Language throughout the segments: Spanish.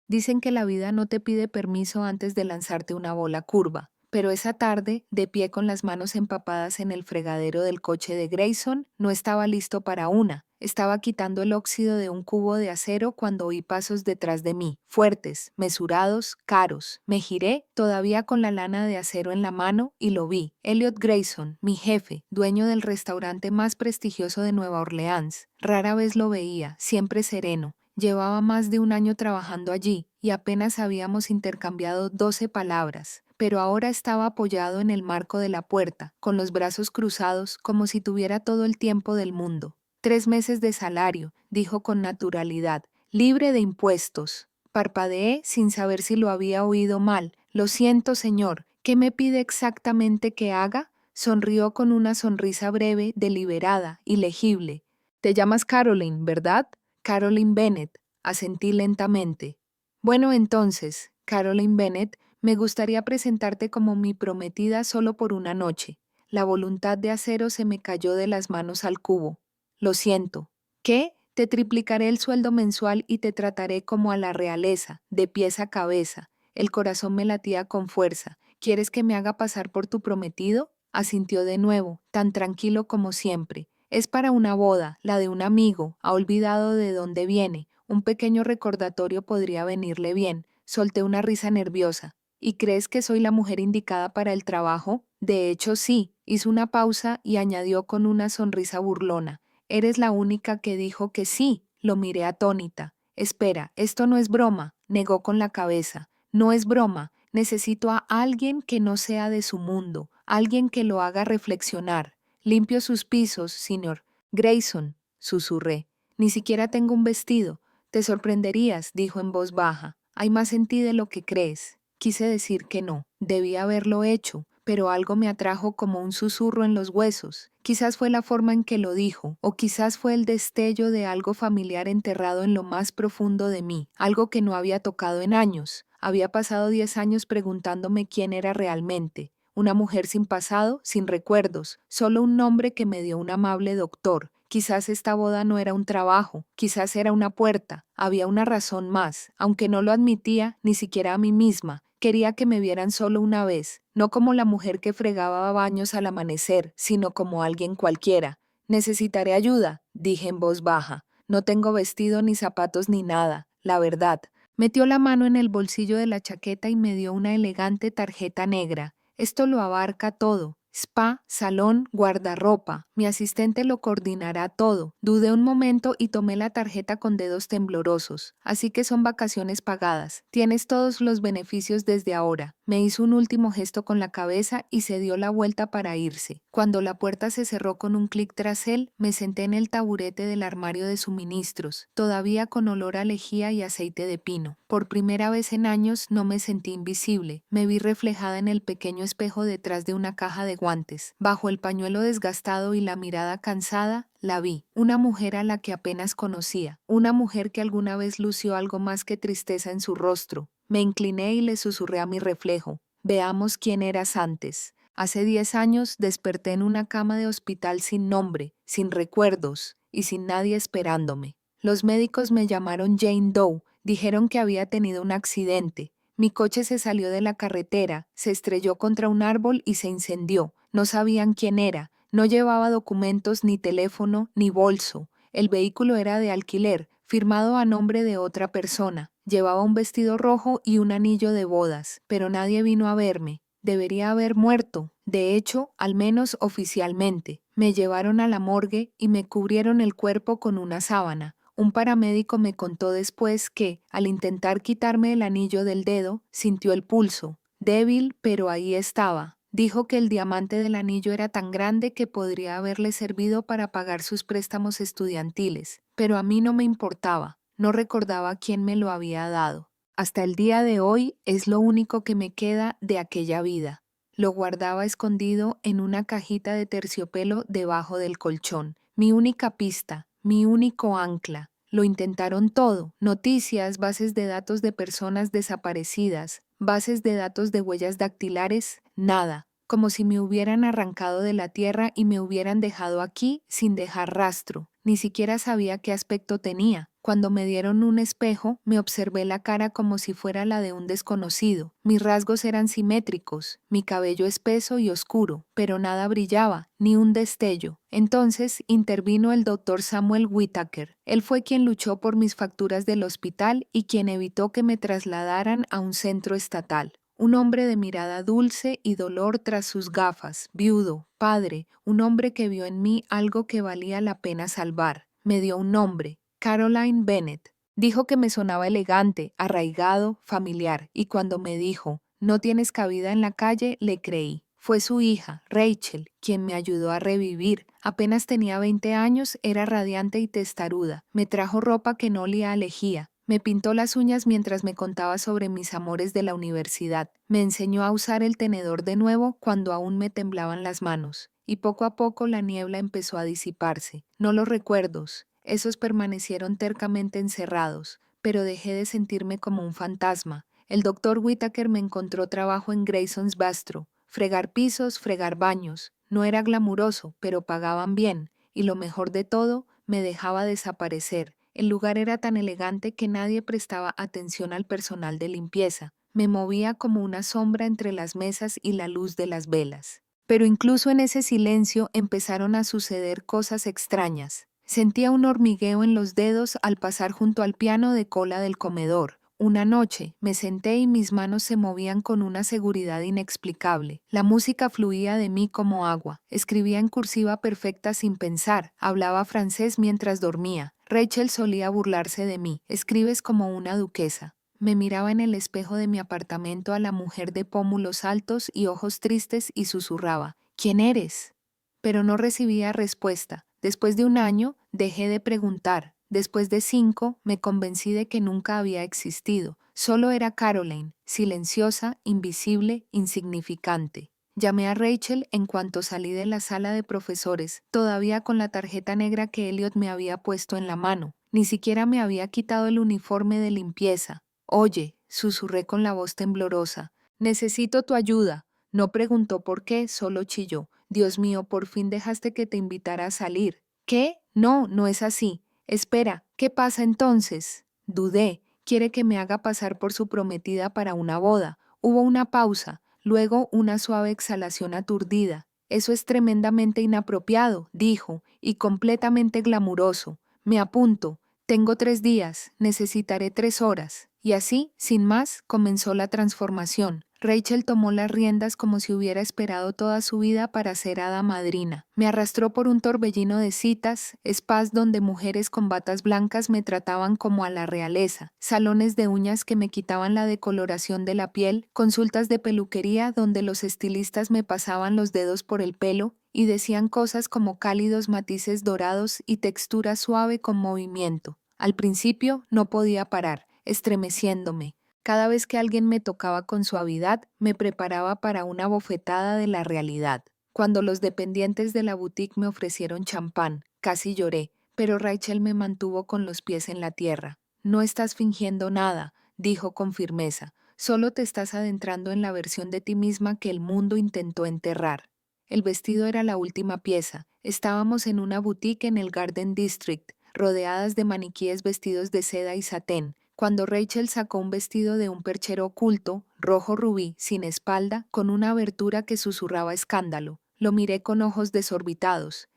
Dicen que la vida no te pide permiso antes de lanzarte una bola curva, pero esa tarde, de pie con las manos empapadas en el fregadero del coche de Grayson, no estaba listo para una. Estaba quitando el óxido de un cubo de acero cuando oí pasos detrás de mí, fuertes, mesurados, caros. Me giré, todavía con la lana de acero en la mano, y lo vi. Elliot Grayson, mi jefe, dueño del restaurante más prestigioso de Nueva Orleans. Rara vez lo veía, siempre sereno. Llevaba más de un año trabajando allí y apenas habíamos intercambiado 12 palabras, pero ahora estaba apoyado en el marco de la puerta, con los brazos cruzados como si tuviera todo el tiempo del mundo. 3 meses de salario, dijo con naturalidad, libre de impuestos. Parpadeé sin saber si lo había oído mal. Lo siento, señor. ¿Qué me pide exactamente que haga? Sonrió con una sonrisa breve, deliberada y legible. Te llamas Caroline, ¿verdad? Caroline Bennett, asentí lentamente. Bueno, entonces, Caroline Bennett, me gustaría presentarte como mi prometida solo por una noche. La voluntad de acero se me cayó de las manos al cubo. Lo siento. ¿Qué? Te triplicaré el sueldo mensual y te trataré como a la realeza, de pies a cabeza. El corazón me latía con fuerza. ¿Quieres que me haga pasar por tu prometido? Asintió de nuevo, tan tranquilo como siempre. Es para una boda, la de un amigo, ha olvidado de dónde viene. Un pequeño recordatorio podría venirle bien. Solté una risa nerviosa. ¿Y crees que soy la mujer indicada para el trabajo? De hecho, sí. Hizo una pausa y añadió con una sonrisa burlona. Eres la única que dijo que sí. Lo miré atónita. Espera, esto no es broma, negó con la cabeza. No es broma. Necesito a alguien que no sea de su mundo, alguien que lo haga reflexionar. Limpio sus pisos, señor Grayson, susurré. Ni siquiera tengo un vestido. Te sorprenderías, dijo en voz baja. Hay más en ti de lo que crees. Quise decir que no. Debí haberlo hecho, pero algo me atrajo como un susurro en los huesos. Quizás fue la forma en que lo dijo, o quizás fue el destello de algo familiar enterrado en lo más profundo de mí, algo que no había tocado en años. Había pasado 10 años preguntándome quién era realmente. Una mujer sin pasado, sin recuerdos, solo un nombre que me dio un amable doctor. Quizás esta boda no era un trabajo, quizás era una puerta. Había una razón más, aunque no lo admitía ni siquiera a mí misma. Quería que me vieran solo una vez, no como la mujer que fregaba baños al amanecer, sino como alguien cualquiera. Necesitaré ayuda, dije en voz baja. No tengo vestido ni zapatos ni nada, la verdad. Metió la mano en el bolsillo de la chaqueta y me dio una elegante tarjeta negra. Esto lo abarca todo. Spa, salón, guardarropa. Mi asistente lo coordinará todo. Dudé un momento y tomé la tarjeta con dedos temblorosos. Así que son vacaciones pagadas. Tienes todos los beneficios desde ahora. Me hizo un último gesto con la cabeza y se dio la vuelta para irse. Cuando la puerta se cerró con un clic tras él, me senté en el taburete del armario de suministros, todavía con olor a lejía y aceite de pino. Por primera vez en años no me sentí invisible. Me vi reflejada en el pequeño espejo detrás de una caja de guantes. Bajo el pañuelo desgastado y la mirada cansada, la vi. Una mujer a la que apenas conocía. Una mujer que alguna vez lució algo más que tristeza en su rostro. Me incliné y le susurré a mi reflejo. Veamos quién eras antes. Hace 10 años desperté en una cama de hospital sin nombre, sin recuerdos y sin nadie esperándome. Los médicos me llamaron Jane Doe, dijeron que había tenido un accidente. Mi coche se salió de la carretera, se estrelló contra un árbol y se incendió. No sabían quién era, no llevaba documentos, ni teléfono, ni bolso. El vehículo era de alquiler, firmado a nombre de otra persona. Llevaba un vestido rojo y un anillo de bodas, pero nadie vino a verme. Debería haber muerto, de hecho, al menos oficialmente. Me llevaron a la morgue y me cubrieron el cuerpo con una sábana. Un paramédico me contó después que, al intentar quitarme el anillo del dedo, sintió el pulso. Débil, pero ahí estaba. Dijo que el diamante del anillo era tan grande que podría haberle servido para pagar sus préstamos estudiantiles, pero a mí no me importaba. No recordaba quién me lo había dado. Hasta el día de hoy es lo único que me queda de aquella vida. Lo guardaba escondido en una cajita de terciopelo debajo del colchón. Mi única pista, mi único ancla. Lo intentaron todo: noticias, bases de datos de personas desaparecidas, bases de datos de huellas dactilares, nada. Como si me hubieran arrancado de la tierra y me hubieran dejado aquí sin dejar rastro. Ni siquiera sabía qué aspecto tenía. Cuando me dieron un espejo, me observé la cara como si fuera la de un desconocido. Mis rasgos eran simétricos, mi cabello espeso y oscuro, pero nada brillaba, ni un destello. Entonces intervino el doctor Samuel Whittaker. Él fue quien luchó por mis facturas del hospital y quien evitó que me trasladaran a un centro estatal. Un hombre de mirada dulce y dolor tras sus gafas, viudo, padre, un hombre que vio en mí algo que valía la pena salvar. Me dio un nombre, Caroline Bennett. Dijo que me sonaba elegante, arraigado, familiar, y cuando me dijo, no tienes cabida en la calle, le creí. Fue su hija, Rachel, quien me ayudó a revivir. Apenas tenía 20 años, era radiante y testaruda. Me trajo ropa que no olía a lejía. Me pintó las uñas mientras me contaba sobre mis amores de la universidad. Me enseñó a usar el tenedor de nuevo cuando aún me temblaban las manos. Y poco a poco la niebla empezó a disiparse. No los recuerdos. Esos permanecieron tercamente encerrados, pero dejé de sentirme como un fantasma. El doctor Whittaker me encontró trabajo en Grayson's Bistro. Fregar pisos, fregar baños. No era glamuroso, pero pagaban bien. Y lo mejor de todo, me dejaba desaparecer. El lugar era tan elegante que nadie prestaba atención al personal de limpieza. Me movía como una sombra entre las mesas y la luz de las velas. Pero incluso en ese silencio empezaron a suceder cosas extrañas. Sentía un hormigueo en los dedos al pasar junto al piano de cola del comedor. Una noche me senté y mis manos se movían con una seguridad inexplicable. La música fluía de mí como agua. Escribía en cursiva perfecta sin pensar. Hablaba francés mientras dormía. Rachel solía burlarse de mí. Escribes como una duquesa. Me miraba en el espejo de mi apartamento a la mujer de pómulos altos y ojos tristes y susurraba, ¿quién eres? Pero no recibía respuesta. Después de un año, dejé de preguntar. Después de 5, me convencí de que nunca había existido. Solo era Caroline, silenciosa, invisible, insignificante. Llamé a Rachel en cuanto salí de la sala de profesores, todavía con la tarjeta negra que Elliot me había puesto en la mano. Ni siquiera me había quitado el uniforme de limpieza. Oye, susurré con la voz temblorosa, necesito tu ayuda. No preguntó por qué, solo chilló. Dios mío, por fin dejaste que te invitara a salir. ¿Qué? No, no es así. Espera, ¿qué pasa entonces? Dudé. Quiere que me haga pasar por su prometida para una boda. Hubo una pausa, luego una suave exhalación aturdida. Eso es tremendamente inapropiado, dijo, y completamente glamuroso. Me apunto. Tengo 3 días, necesitaré 3 horas. Y así, sin más, comenzó la transformación. Rachel tomó las riendas como si hubiera esperado toda su vida para ser hada madrina. Me arrastró por un torbellino de citas, spas donde mujeres con batas blancas me trataban como a la realeza, salones de uñas que me quitaban la decoloración de la piel, consultas de peluquería donde los estilistas me pasaban los dedos por el pelo y decían cosas como cálidos matices dorados y textura suave con movimiento. Al principio no podía parar, estremeciéndome. Cada vez que alguien me tocaba con suavidad, me preparaba para una bofetada de la realidad. Cuando los dependientes de la boutique me ofrecieron champán, casi lloré, pero Rachel me mantuvo con los pies en la tierra. No estás fingiendo nada, dijo con firmeza. Solo te estás adentrando en la versión de ti misma que el mundo intentó enterrar. El vestido era la última pieza. Estábamos en una boutique en el Garden District, rodeadas de maniquíes vestidos de seda y satén. Cuando Rachel sacó un vestido de un perchero oculto, rojo rubí, sin espalda, con una abertura que susurraba escándalo, lo miré con ojos desorbitados.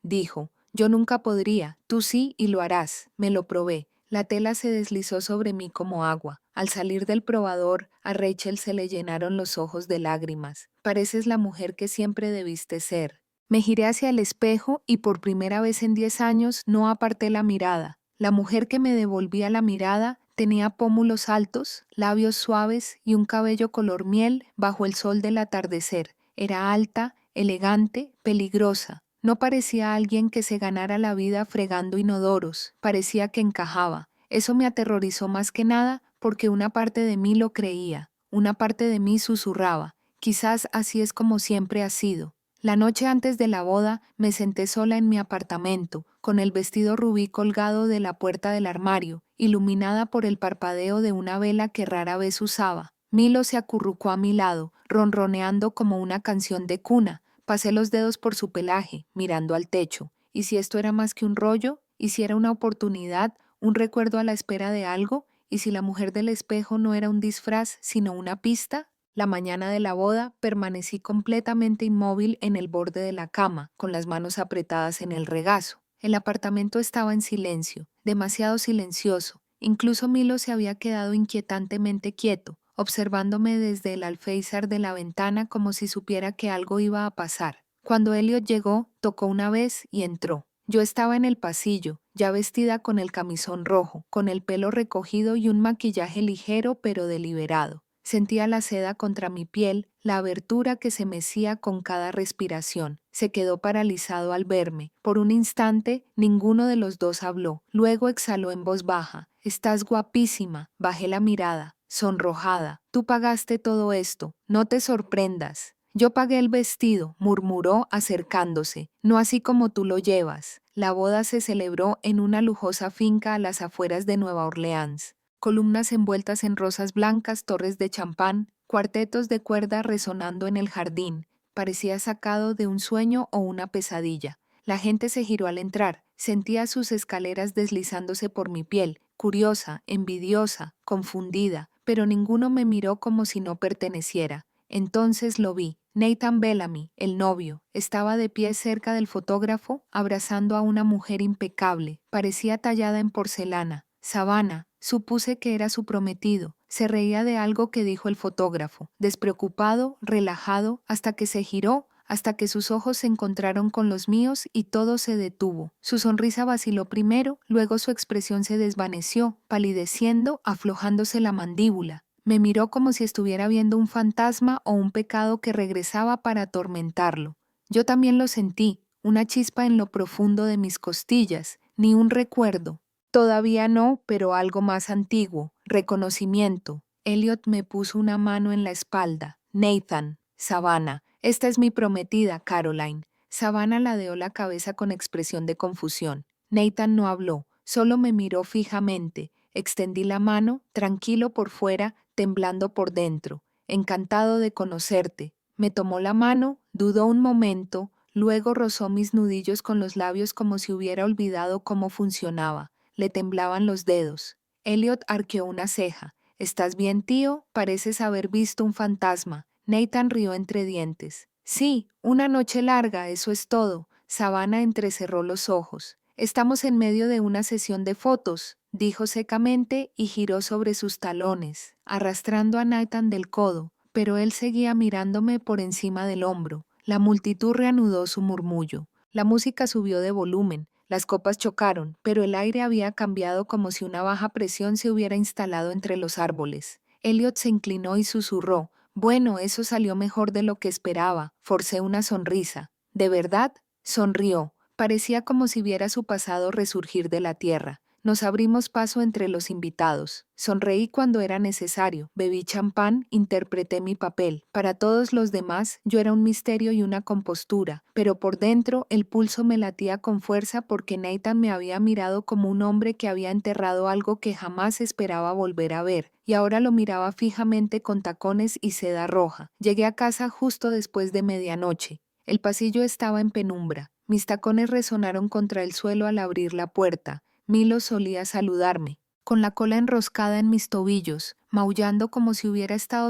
Dijo, yo nunca podría, tú sí y lo harás. Me lo probé. La tela se deslizó sobre mí como agua. Al salir del probador, a Rachel se le llenaron los ojos de lágrimas. Pareces la mujer que siempre debiste ser. Me giré hacia el espejo y por primera vez en 10 años no aparté la mirada. La mujer que me devolvía la mirada tenía pómulos altos, labios suaves y un cabello color miel bajo el sol del atardecer. Era alta, elegante, peligrosa. No parecía alguien que se ganara la vida fregando inodoros, parecía que encajaba. Eso me aterrorizó más que nada porque una parte de mí lo creía, una parte de mí susurraba. Quizás así es como siempre ha sido. La noche antes de la boda me senté sola en mi apartamento, con el vestido rubí colgado de la puerta del armario, iluminada por el parpadeo de una vela que rara vez usaba. Milo se acurrucó a mi lado, ronroneando como una canción de cuna. Pasé los dedos por su pelaje, mirando al techo, ¿Y si esto era más que un rollo? ¿Y si era una oportunidad, un recuerdo a la espera de algo? ¿Y si la mujer del espejo no era un disfraz, sino una pista? La mañana de la boda permanecí completamente inmóvil en el borde de la cama, con las manos apretadas en el regazo. El apartamento estaba en silencio, demasiado silencioso. Incluso Milo se había quedado inquietantemente quieto, observándome desde el alféizar de la ventana como si supiera que algo iba a pasar. Cuando Elliot llegó, tocó una vez y entró. Yo estaba en el pasillo, ya vestida con el camisón rojo, con el pelo recogido y un maquillaje ligero pero deliberado. Sentía la seda contra mi piel, la abertura que se mecía con cada respiración. Se quedó paralizado al verme. Por un instante, ninguno de los dos habló. Luego exhaló en voz baja. «Estás guapísima». Bajé la mirada, sonrojada. «Tú pagaste todo esto. No te sorprendas». «Yo pagué el vestido», murmuró acercándose. «No así como tú lo llevas». La boda se celebró en una lujosa finca a las afueras de Nueva Orleans. Columnas envueltas en rosas blancas, torres de champán, cuartetos de cuerda resonando en el jardín. Parecía sacado de un sueño o una pesadilla. La gente se giró al entrar. Sentía sus escaleras deslizándose por mi piel, curiosa, envidiosa, confundida, pero ninguno me miró como si no perteneciera. Entonces lo vi. Nathan Bellamy, el novio, estaba de pie cerca del fotógrafo, abrazando a una mujer impecable. Parecía tallada en porcelana. Savannah, supuse que era su prometido. Se reía de algo que dijo el fotógrafo, despreocupado, relajado, hasta que se giró, hasta que sus ojos se encontraron con los míos y todo se detuvo. Su sonrisa vaciló primero, luego su expresión se desvaneció, palideciendo, aflojándose la mandíbula. Me miró como si estuviera viendo un fantasma o un pecado que regresaba para atormentarlo. Yo también lo sentí, una chispa en lo profundo de mis costillas, ni un recuerdo. Todavía no, pero algo más antiguo, reconocimiento. Elliot me puso una mano en la espalda. Nathan, Savannah, esta es mi prometida, Caroline. Savannah ladeó la cabeza con expresión de confusión. Nathan no habló, solo me miró fijamente. Extendí la mano, tranquilo por fuera, temblando por dentro. Encantado de conocerte. Me tomó la mano, dudó un momento, luego rozó mis nudillos con los labios como si hubiera olvidado cómo funcionaba. Le temblaban los dedos. Elliot arqueó una ceja. «¿Estás bien, tío? Pareces haber visto un fantasma». Nathan rió entre dientes. «Sí, una noche larga, eso es todo». Savannah entrecerró los ojos. «Estamos en medio de una sesión de fotos», dijo secamente y giró sobre sus talones, arrastrando a Nathan del codo, pero él seguía mirándome por encima del hombro. La multitud reanudó su murmullo. La música subió de volumen. Las copas chocaron, pero el aire había cambiado como si una baja presión se hubiera instalado entre los árboles. Elliot se inclinó y susurró. «Bueno, eso salió mejor de lo que esperaba». Forcé una sonrisa. «¿De verdad?» Sonrió. Parecía como si viera su pasado resurgir de la tierra. Nos abrimos paso entre los invitados. Sonreí cuando era necesario, bebí champán, interpreté mi papel. Para todos los demás, yo era un misterio y una compostura, pero por dentro el pulso me latía con fuerza porque Nathan me había mirado como un hombre que había enterrado algo que jamás esperaba volver a ver, y ahora lo miraba fijamente con tacones y seda roja. Llegué a casa justo después de medianoche. El pasillo estaba en penumbra. Mis tacones resonaron contra el suelo al abrir la puerta. Milo solía saludarme, con la cola enroscada en mis tobillos, maullando como si hubiera estado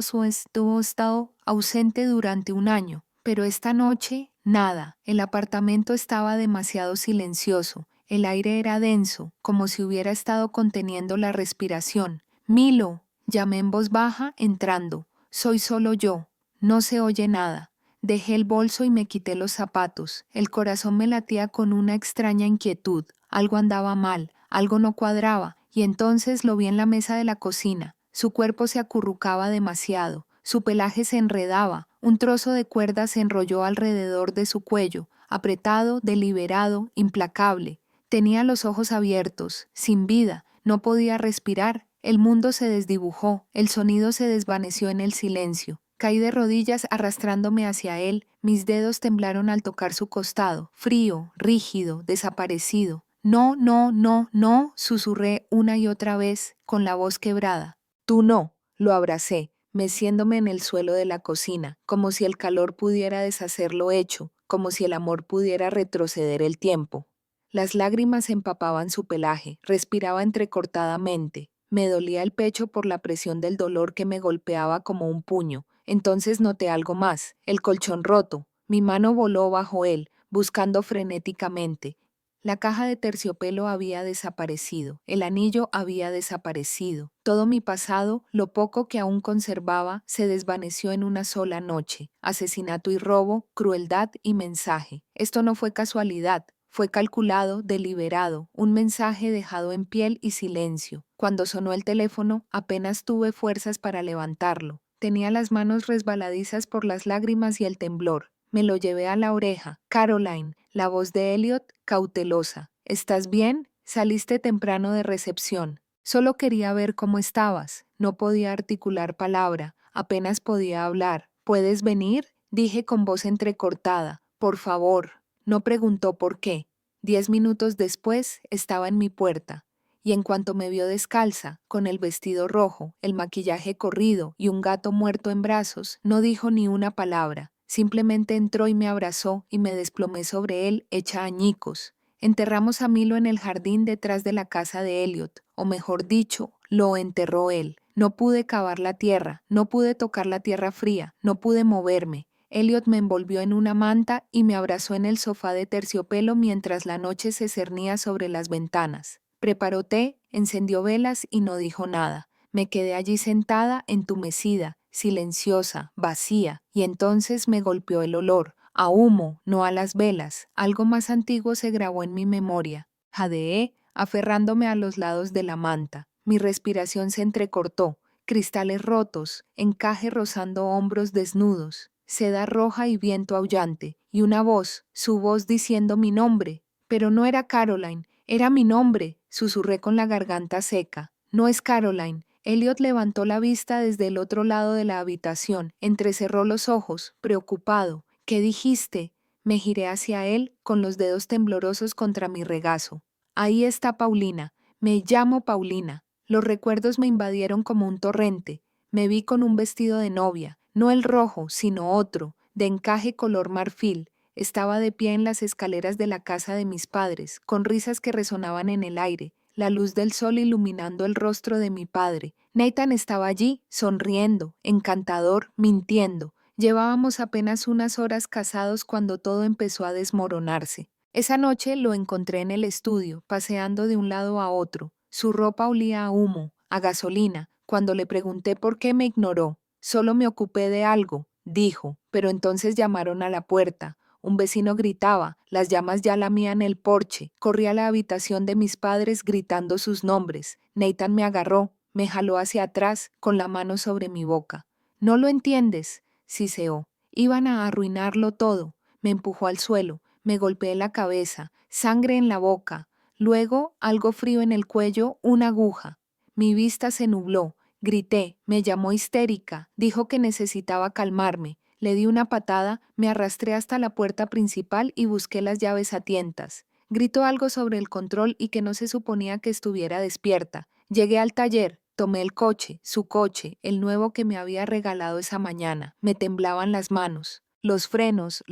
ausente durante un año. Pero esta noche, nada. El apartamento estaba demasiado silencioso. El aire era denso, como si hubiera estado conteniendo la respiración. «Milo», llamé en voz baja, entrando. «Soy solo yo. No se oye nada». Dejé el bolso y me quité los zapatos. El corazón me latía con una extraña inquietud. Algo andaba mal, algo no cuadraba, y entonces lo vi en la mesa de la cocina. Su cuerpo se acurrucaba demasiado, su pelaje se enredaba, un trozo de cuerda se enrolló alrededor de su cuello, apretado, deliberado, implacable. Tenía los ojos abiertos, sin vida, no podía respirar. El mundo se desdibujó, el sonido se desvaneció en el silencio. Caí de rodillas arrastrándome hacia él, mis dedos temblaron al tocar su costado, frío, rígido, desaparecido. «No, no, no, no», susurré una y otra vez, con la voz quebrada. «Tú no». Lo abracé. meciéndome en el suelo de la cocina, como si el calor pudiera deshacer lo hecho, como si el amor pudiera retroceder el tiempo. Las lágrimas empapaban su pelaje, respiraba entrecortadamente. Me dolía el pecho por la presión del dolor que me golpeaba como un puño. Entonces noté algo más, el colchón roto. Mi mano voló bajo él, buscando frenéticamente. La caja de terciopelo había desaparecido, el anillo había desaparecido. Todo mi pasado, lo poco que aún conservaba, se desvaneció en una sola noche. Asesinato y robo, crueldad y mensaje. Esto no fue casualidad. Fue calculado, deliberado, un mensaje dejado en piel y silencio. Cuando sonó el teléfono, apenas tuve fuerzas para levantarlo. Tenía las manos resbaladizas por las lágrimas y el temblor. Me lo llevé a la oreja. Caroline, la voz de Elliot, cautelosa. ¿Estás bien? Saliste temprano de recepción. Solo quería ver cómo estabas. No podía articular palabra. Apenas podía hablar. ¿Puedes venir? Dije con voz entrecortada. Por favor. No preguntó por qué. 10 minutos después estaba en mi puerta, y en cuanto me vio descalza, con el vestido rojo, el maquillaje corrido y un gato muerto en brazos, no dijo ni una palabra. Simplemente entró y me abrazó y me desplomé sobre él hecha añicos. Enterramos a Milo en el jardín detrás de la casa de Elliot, o mejor dicho, lo enterró él. No pude cavar la tierra, no pude tocar la tierra fría, no pude moverme. Elliot me envolvió en una manta y me abrazó en el sofá de terciopelo mientras la noche se cernía sobre las ventanas. Preparó té, encendió velas y no dijo nada. Me quedé allí sentada, entumecida, silenciosa, vacía, y entonces me golpeó el olor, a humo, no a las velas. Algo más antiguo se grabó en mi memoria. Jadeé, aferrándome a los lados de la manta. Mi respiración se entrecortó, cristales rotos, encaje rozando hombros desnudos, seda roja y viento aullante, y una voz, su voz diciendo mi nombre. Pero no era Caroline, era mi nombre, susurré con la garganta seca. No es Caroline. Elliot levantó la vista desde el otro lado de la habitación, entrecerró los ojos, preocupado. ¿Qué dijiste? Me giré hacia él, con los dedos temblorosos contra mi regazo. Ahí está Paulina. Me llamo Paulina. Los recuerdos me invadieron como un torrente. Me vi con un vestido de novia, no el rojo, sino otro, de encaje color marfil. Estaba de pie en las escaleras de la casa de mis padres, con risas que resonaban en el aire, la luz del sol iluminando el rostro de mi padre. Nathan estaba allí, sonriendo, encantador, mintiendo. Llevábamos apenas unas horas casados cuando todo empezó a desmoronarse. Esa noche lo encontré en el estudio, paseando de un lado a otro. Su ropa olía a humo, a gasolina. Cuando le pregunté por qué me ignoró. Solo me ocupé de algo, dijo, pero entonces llamaron a la puerta. Un vecino gritaba, las llamas ya lamían el porche. Corrí a la habitación de mis padres gritando sus nombres. Nathan me agarró, me jaló hacia atrás, con la mano sobre mi boca. ¿No lo entiendes?, siseó. Iban a arruinarlo todo. Me empujó al suelo, me golpeé la cabeza, sangre en la boca. Luego, algo frío en el cuello, una aguja. Mi vista se nubló. Grité, me llamó histérica, dijo que necesitaba calmarme. Le di una patada, me arrastré hasta la puerta principal y busqué las llaves a tientas. Gritó algo sobre el control y que no se suponía que estuviera despierta. Llegué al taller, tomé el coche, su coche, el nuevo que me había regalado esa mañana. Me temblaban las manos. Los frenos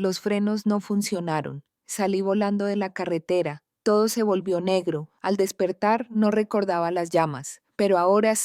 no funcionaron. Salí volando de la carretera. Todo se volvió negro. Al despertar no recordaba las llamas. Pero ahora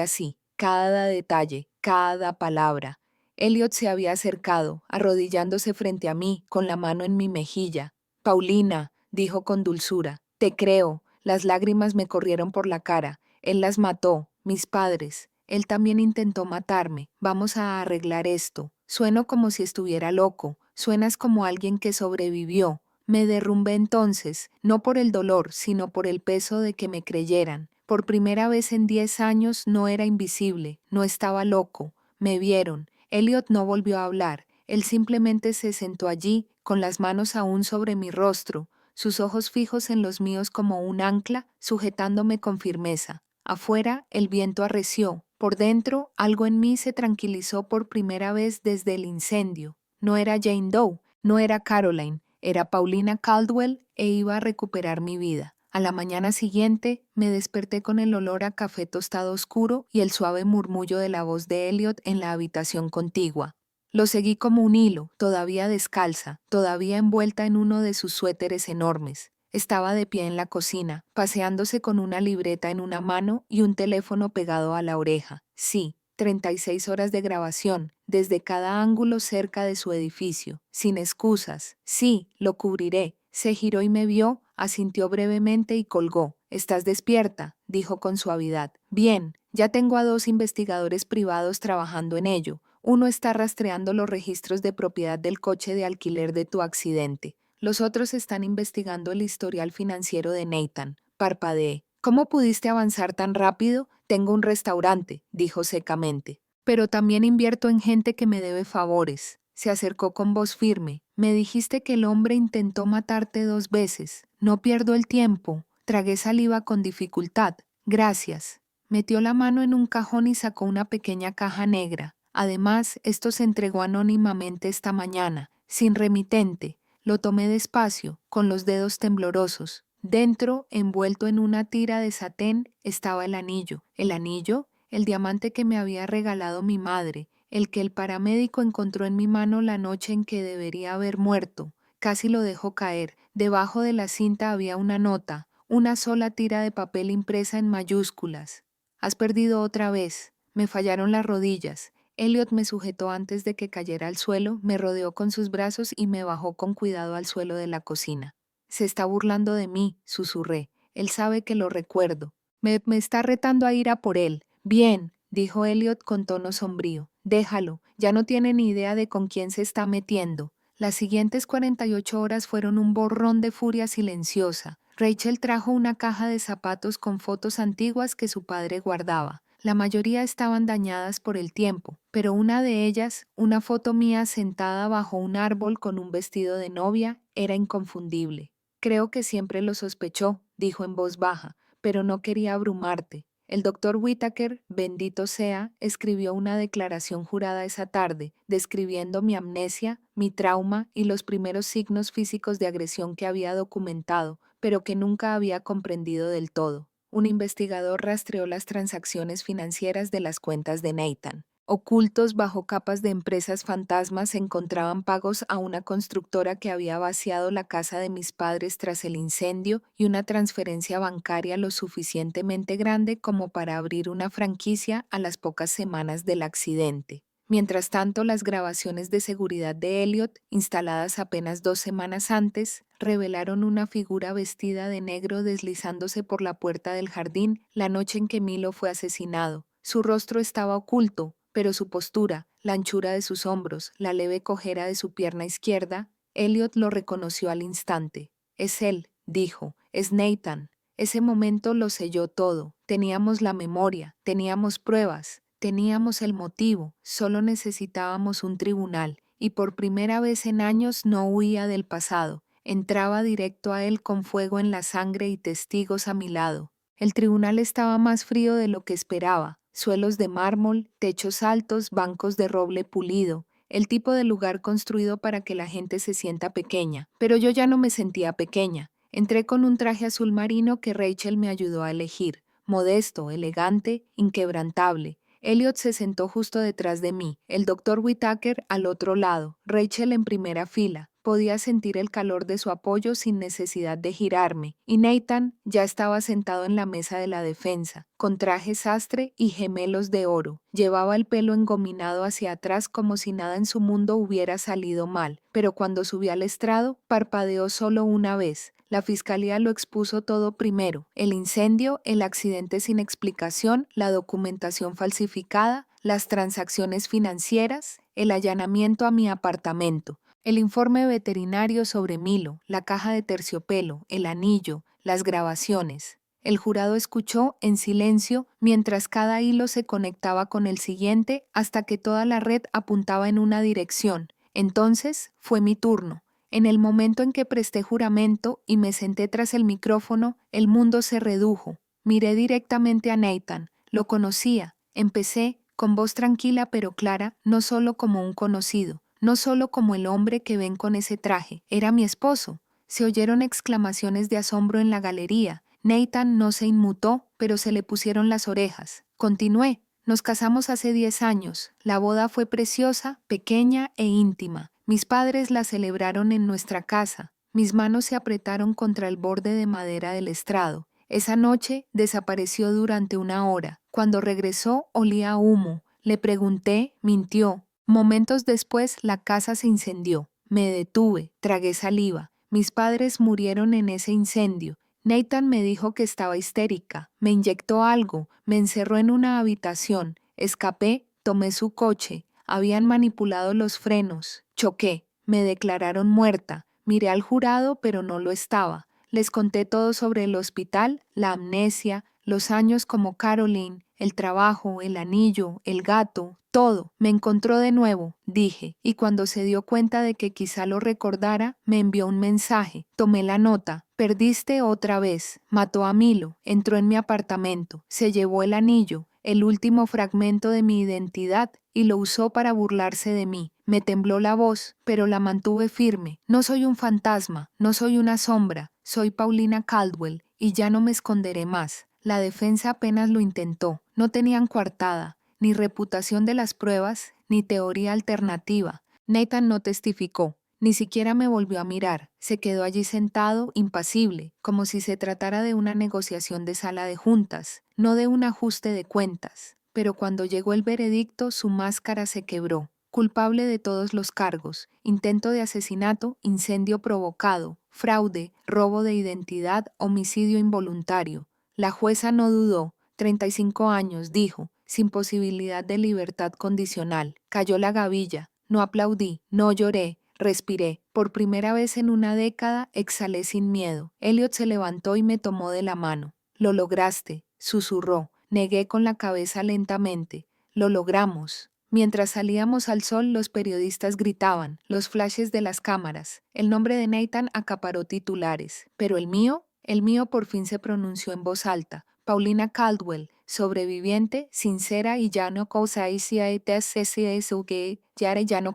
sí, cada detalle, cada palabra. Elliot se había acercado, arrodillándose frente a mí, con la mano en mi mejilla. Paulina, dijo con dulzura, te creo. Las lágrimas me corrieron por la cara. Él las mató, mis padres. Él también intentó matarme. Vamos a arreglar esto. Sueno como si estuviera loco. Suenas como alguien que sobrevivió. Me derrumbé entonces, no por el dolor, sino por el peso de que me creyeran. Por primera vez en 10 años no era invisible, no estaba loco. Me vieron. Elliot no volvió a hablar. Él simplemente se sentó allí, con las manos aún sobre mi rostro, sus ojos fijos en los míos como un ancla, sujetándome con firmeza. Afuera, el viento arreció. Por dentro, algo en mí se tranquilizó por primera vez desde el incendio. No era Jane Doe, no era Caroline, era Paulina Caldwell e iba a recuperar mi vida. A la mañana siguiente me desperté con el olor a café tostado oscuro y el suave murmullo de la voz de Elliot en la habitación contigua. Lo seguí como un hilo, todavía descalza, todavía envuelta en uno de sus suéteres enormes. Estaba de pie en la cocina, paseándose con una libreta en una mano y un teléfono pegado a la oreja. Sí, 36 horas de grabación, desde cada ángulo cerca de su edificio, sin excusas. Sí, lo cubriré. Se giró y me vio, asintió brevemente y colgó. «¿Estás despierta?», dijo con suavidad. «Bien, ya tengo a 2 investigadores privados trabajando en ello. Uno está rastreando los registros de propiedad del coche de alquiler de tu accidente. Los otros están investigando el historial financiero de Nathan». Parpadeé. «¿Cómo pudiste avanzar tan rápido? Tengo un restaurante», dijo secamente. «Pero también invierto en gente que me debe favores». Se acercó con voz firme. «Me dijiste que el hombre intentó matarte 2 veces. No pierdo el tiempo». Tragué saliva con dificultad. «Gracias». Metió la mano en un cajón y sacó una pequeña caja negra. «Además, esto se entregó anónimamente esta mañana, sin remitente». Lo tomé despacio, con los dedos temblorosos. Dentro, envuelto en una tira de satén, estaba el anillo. ¿El anillo? El diamante que me había regalado mi madre, el que el paramédico encontró en mi mano la noche en que debería haber muerto. Casi lo dejó caer. Debajo de la cinta había una nota, una sola tira de papel impresa en mayúsculas. «Has perdido otra vez». Me fallaron las rodillas. Elliot me sujetó antes de que cayera al suelo, me rodeó con sus brazos y me bajó con cuidado al suelo de la cocina. «Se está burlando de mí», susurré. «Él sabe que lo recuerdo. Me está retando a ir a por él». «Bien», dijo Elliot con tono sombrío. «Déjalo, ya no tiene ni idea de con quién se está metiendo». Las siguientes 48 horas fueron un borrón de furia silenciosa. Rachel trajo una caja de zapatos con fotos antiguas que su padre guardaba. La mayoría estaban dañadas por el tiempo, pero una de ellas, una foto mía sentada bajo un árbol con un vestido de novia, era inconfundible. «Creo que siempre lo sospechó», dijo en voz baja, «pero no quería abrumarte. El doctor Whittaker, bendito sea, escribió una declaración jurada esa tarde, describiendo mi amnesia, mi trauma y los primeros signos físicos de agresión que había documentado, pero que nunca había comprendido del todo. Un investigador rastreó las transacciones financieras de las cuentas de Nathan. Ocultos bajo capas de empresas fantasmas se encontraban pagos a una constructora que había vaciado la casa de mis padres tras el incendio y una transferencia bancaria lo suficientemente grande como para abrir una franquicia a las pocas semanas del accidente. Mientras tanto, las grabaciones de seguridad de Elliot, instaladas apenas 2 semanas antes, revelaron una figura vestida de negro deslizándose por la puerta del jardín la noche en que Milo fue asesinado. Su rostro estaba oculto, pero su postura, la anchura de sus hombros, la leve cojera de su pierna izquierda, Elliot lo reconoció al instante. «Es él», dijo, «es Nathan». Ese momento lo selló todo. Teníamos la memoria, teníamos pruebas. Teníamos el motivo, solo necesitábamos un tribunal, y por primera vez en años no huía del pasado, entraba directo a él con fuego en la sangre y testigos a mi lado. El tribunal estaba más frío de lo que esperaba, suelos de mármol, techos altos, bancos de roble pulido, el tipo de lugar construido para que la gente se sienta pequeña, pero yo ya no me sentía pequeña. Entré con un traje azul marino que Rachel me ayudó a elegir, modesto, elegante, inquebrantable. Elliot se sentó justo detrás de mí, el doctor Whittaker al otro lado, Rachel en primera fila. Podía sentir el calor de su apoyo sin necesidad de girarme, y Nathan ya estaba sentado en la mesa de la defensa, con traje sastre y gemelos de oro. Llevaba el pelo engominado hacia atrás como si nada en su mundo hubiera salido mal, pero cuando subió al estrado, parpadeó solo una vez. La fiscalía lo expuso todo primero: el incendio, el accidente sin explicación, la documentación falsificada, las transacciones financieras, el allanamiento a mi apartamento, el informe veterinario sobre Milo, la caja de terciopelo, el anillo, las grabaciones. El jurado escuchó en silencio mientras cada hilo se conectaba con el siguiente hasta que toda la red apuntaba en una dirección. Entonces fue mi turno. En el momento en que presté juramento y me senté tras el micrófono, el mundo se redujo. Miré directamente a Nathan. Lo conocía. Empecé, con voz tranquila pero clara, no solo como un conocido, no solo como el hombre que ven con ese traje. Era mi esposo. Se oyeron exclamaciones de asombro en la galería. Nathan no se inmutó, pero se le pusieron las orejas. Continué. Nos casamos hace 10 años. La boda fue preciosa, pequeña e íntima. Mis padres la celebraron en nuestra casa. Mis manos se apretaron contra el borde de madera del estrado. Esa noche desapareció durante 1 hora. Cuando regresó olía a humo. Le pregunté, mintió. Momentos después la casa se incendió. Me detuve, tragué saliva. Mis padres murieron en ese incendio. Nathan me dijo que estaba histérica. Me inyectó algo, me encerró en una habitación. Escapé, tomé su coche. Habían manipulado los frenos. Choqué. Me declararon muerta. Miré al jurado, pero no lo estaba. Les conté todo sobre el hospital, la amnesia, los años como Caroline, el trabajo, el anillo, el gato, todo. Me encontró de nuevo, dije, y cuando se dio cuenta de que quizá lo recordara, me envió un mensaje. Tomé la nota. Perdiste otra vez. Mató a Milo. Entró en mi apartamento. Se llevó el anillo, el último fragmento de mi identidad, y lo usó para burlarse de mí. Me tembló la voz, pero la mantuve firme. No soy un fantasma, no soy una sombra. Soy Paulina Caldwell, y ya no me esconderé más. La defensa apenas lo intentó. No tenían coartada, ni reputación de las pruebas, ni teoría alternativa. Nathan no testificó. Ni siquiera me volvió a mirar. Se quedó allí sentado, impasible, como si se tratara de una negociación de sala de juntas, no de un ajuste de cuentas. Pero cuando llegó el veredicto, su máscara se quebró. Culpable de todos los cargos: intento de asesinato, incendio provocado, fraude, robo de identidad, homicidio involuntario. La jueza no dudó. 35 años, dijo, sin posibilidad de libertad condicional. Cayó la gavilla. No aplaudí, no lloré. Respiré. Por primera vez en 1 década exhalé sin miedo. Elliot se levantó y me tomó de la mano. Lo lograste, susurró. Negué con la cabeza lentamente. Lo logramos. Mientras salíamos al sol, los periodistas gritaban, los flashes de las cámaras. El nombre de Nathan acaparó titulares. ¿Pero el mío? El mío por fin se pronunció en voz alta. Paulina Caldwell, sobreviviente, sincera y ya no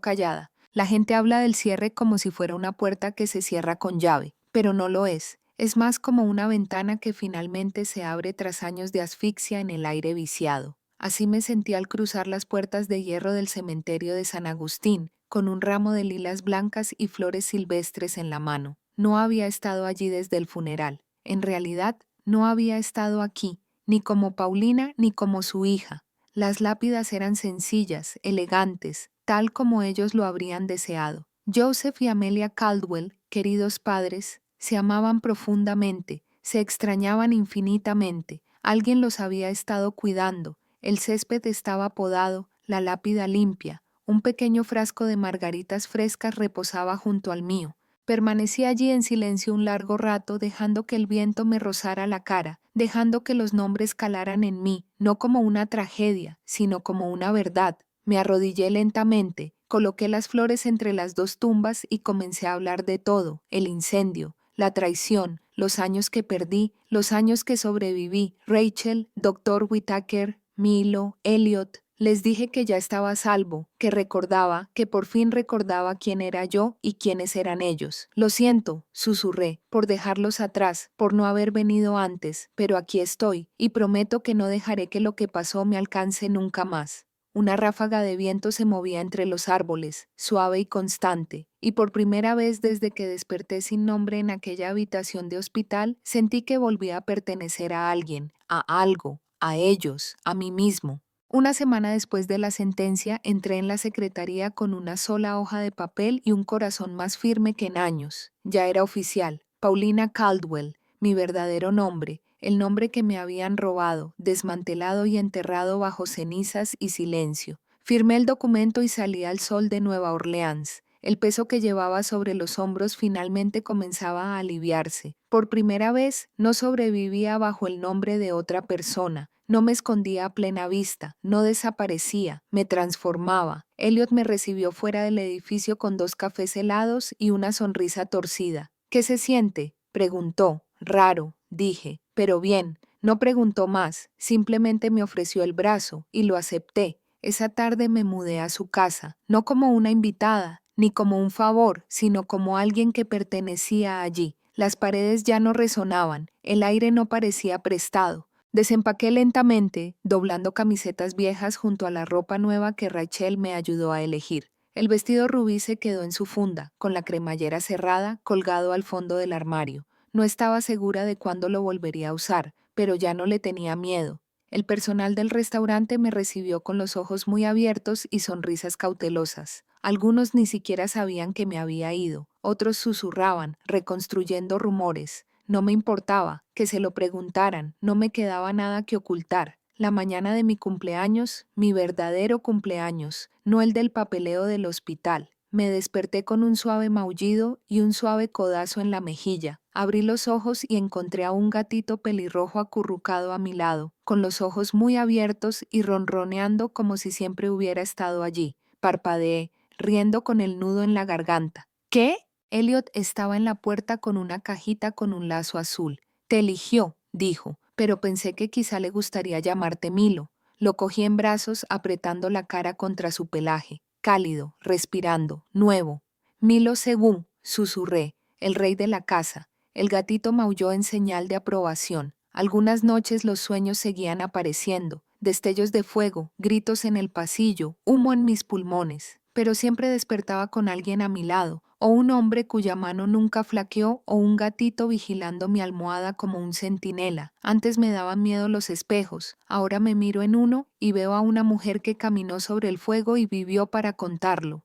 callada. La gente habla del cierre como si fuera una puerta que se cierra con llave, pero no lo es. Es más como una ventana que finalmente se abre tras años de asfixia en el aire viciado. Así me sentí al cruzar las puertas de hierro del cementerio de San Agustín, con un ramo de lilas blancas y flores silvestres en la mano. No había estado allí desde el funeral. En realidad, no había estado aquí, ni como Paulina ni como su hija. Las lápidas eran sencillas, elegantes, tal como ellos lo habrían deseado. Joseph y Amelia Caldwell, queridos padres, se amaban profundamente, se extrañaban infinitamente. Alguien los había estado cuidando. El césped estaba podado, la lápida limpia. Un pequeño frasco de margaritas frescas reposaba junto al mío. Permanecí allí en silencio un largo rato, dejando que el viento me rozara la cara, dejando que los nombres calaran en mí, no como una tragedia, sino como una verdad. Me arrodillé lentamente, coloqué las flores entre las dos tumbas y comencé a hablar de todo: el incendio, la traición, los años que perdí, los años que sobreviví, Rachel, Dr. Whittaker, Milo, Elliot. Les dije que ya estaba a salvo, que recordaba, que por fin recordaba quién era yo y quiénes eran ellos. Lo siento, susurré, por dejarlos atrás, por no haber venido antes, pero aquí estoy, y prometo que no dejaré que lo que pasó me alcance nunca más. Una ráfaga de viento se movía entre los árboles, suave y constante, y por primera vez desde que desperté sin nombre en aquella habitación de hospital, sentí que volvía a pertenecer a alguien, a algo, a ellos, a mí mismo. 1 semana después de la sentencia, entré en la secretaría con una sola hoja de papel y un corazón más firme que en años. Ya era oficial. Paulina Caldwell, mi verdadero nombre, el nombre que me habían robado, desmantelado y enterrado bajo cenizas y silencio. Firmé el documento y salí al sol de Nueva Orleans. El peso que llevaba sobre los hombros finalmente comenzaba a aliviarse. Por primera vez, no sobrevivía bajo el nombre de otra persona. No me escondía a plena vista, no desaparecía, me transformaba. Elliot me recibió fuera del edificio con 2 cafés helados y una sonrisa torcida. ¿Qué se siente?, preguntó. Raro, dije, pero bien. No preguntó más, simplemente me ofreció el brazo y lo acepté. Esa tarde me mudé a su casa, no como una invitada, ni como un favor, sino como alguien que pertenecía allí. Las paredes ya no resonaban, el aire no parecía prestado. Desempaqué lentamente, doblando camisetas viejas junto a la ropa nueva que Rachel me ayudó a elegir. El vestido rubí se quedó en su funda, con la cremallera cerrada, colgado al fondo del armario. No estaba segura de cuándo lo volvería a usar, pero ya no le tenía miedo. El personal del restaurante me recibió con los ojos muy abiertos y sonrisas cautelosas. Algunos ni siquiera sabían que me había ido, otros susurraban, reconstruyendo rumores. No me importaba, que se lo preguntaran, no me quedaba nada que ocultar. La mañana de mi cumpleaños, mi verdadero cumpleaños, no el del papeleo del hospital. Me desperté con un suave maullido y un suave codazo en la mejilla. Abrí los ojos y encontré a un gatito pelirrojo acurrucado a mi lado, con los ojos muy abiertos y ronroneando como si siempre hubiera estado allí. Parpadeé, riendo con el nudo en la garganta. ¿Qué? Elliot estaba en la puerta con una cajita con un lazo azul. Te eligió, dijo, pero pensé que quizá le gustaría llamarte Milo. Lo cogí en brazos apretando la cara contra su pelaje, cálido, respirando, nuevo. Milo según, susurré, el rey de la casa. El gatito maulló en señal de aprobación. Algunas noches los sueños seguían apareciendo, destellos de fuego, gritos en el pasillo, humo en mis pulmones, pero siempre despertaba con alguien a mi lado, o un hombre cuya mano nunca flaqueó, o un gatito vigilando mi almohada como un centinela. Antes me daban miedo los espejos, ahora me miro en uno y veo a una mujer que caminó sobre el fuego y vivió para contarlo.